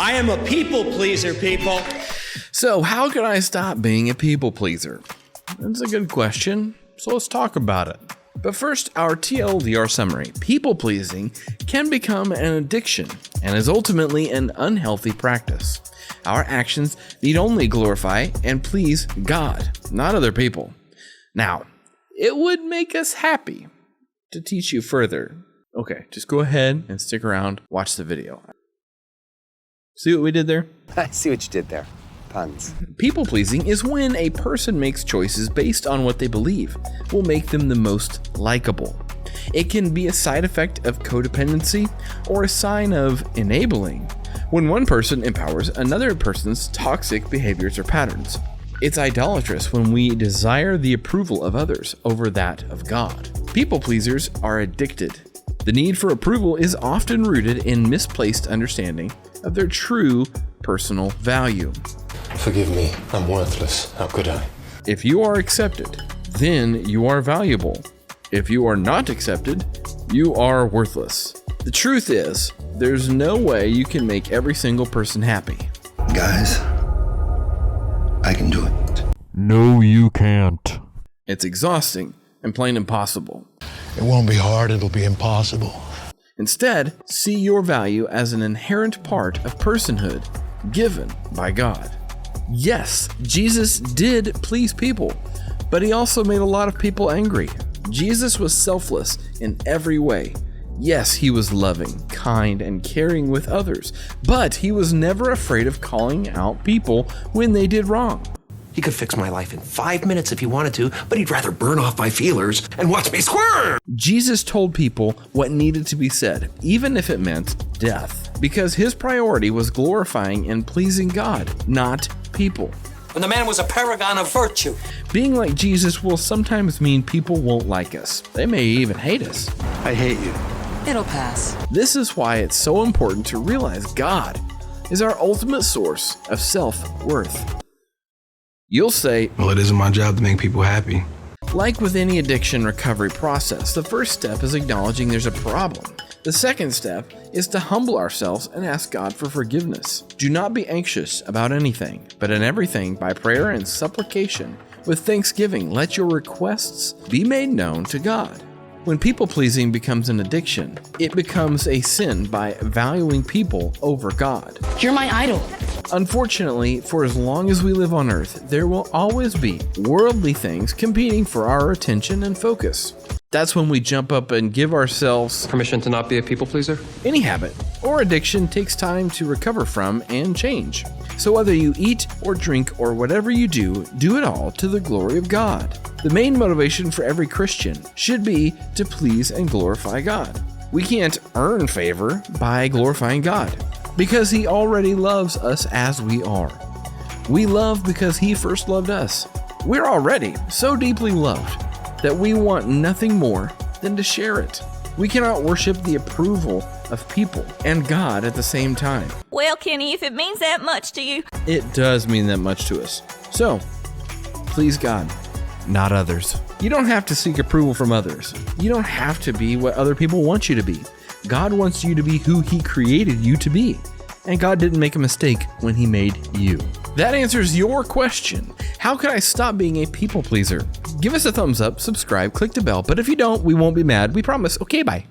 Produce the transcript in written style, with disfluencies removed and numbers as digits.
I am a people pleaser, people. So how can I stop being a people pleaser? That's a good question, so let's talk about it. But first, our TLDR summary. People pleasing can become an addiction and is ultimately an unhealthy practice. Our actions need only glorify and please God, not other people. Now, it would make us happy to teach you further. Okay, just go ahead and stick around, watch the video. See what we did there? I see what you did there. Puns. People pleasing is when a person makes choices based on what they believe will make them the most likable. It can be a side effect of codependency or a sign of enabling when one person empowers another person's toxic behaviors or patterns. It's idolatrous when we desire the approval of others over that of God. People pleasers are addicted. The need for approval is often rooted in misplaced understanding of their true personal value. Forgive me, I'm worthless. How could I? If you are accepted, then you are valuable. If you are not accepted, you are worthless. The truth is, there's no way you can make every single person happy. Guys, I can do it. No, you can't. It's exhausting and plain impossible. It won't be hard, it'll be impossible. Instead, see your value as an inherent part of personhood given by God. Yes, Jesus did please people, but he also made a lot of people angry. Jesus was selfless in every way. Yes, he was loving, kind, and caring with others, but he was never afraid of calling out people when they did wrong. He could fix my life in 5 minutes if he wanted to, but he'd rather burn off my feelers and watch me squirm. Jesus told people what needed to be said, even if it meant death, because his priority was glorifying and pleasing God, not people. When the man was a paragon of virtue. Being like Jesus will sometimes mean people won't like us. They may even hate us. I hate you. It'll pass. This is why it's so important to realize God is our ultimate source of self-worth. You'll say, well, it isn't my job to make people happy. Like with any addiction recovery process, the first step is acknowledging there's a problem. The second step is to humble ourselves and ask God for forgiveness. Do not be anxious about anything, but in everything by prayer and supplication. With thanksgiving, let your requests be made known to God. When people-pleasing becomes an addiction, it becomes a sin by valuing people over God. You're my idol. Unfortunately, for as long as we live on earth, there will always be worldly things competing for our attention and focus. That's when we jump up and give ourselves Permission to not be a people pleaser? Any habit or addiction takes time to recover from and change. So whether you eat or drink or whatever you do, do it all to the glory of God. The main motivation for every Christian should be to please and glorify God. We can't earn favor by glorifying God because he already loves us as we are. We love because he first loved us. We're already so deeply loved that we want nothing more than to share it. We cannot worship the approval of people and God at the same time. Well, Kenny, if it means that much to you. It does mean that much to us. So, please God, not others. You don't have to seek approval from others. You don't have to be what other people want you to be. God wants you to be who he created you to be. And God didn't make a mistake when he made you. That answers your question. How can I stop being a people pleaser? Give us a thumbs up, subscribe, click the bell, but if you don't, we won't be mad. We promise. Okay, bye.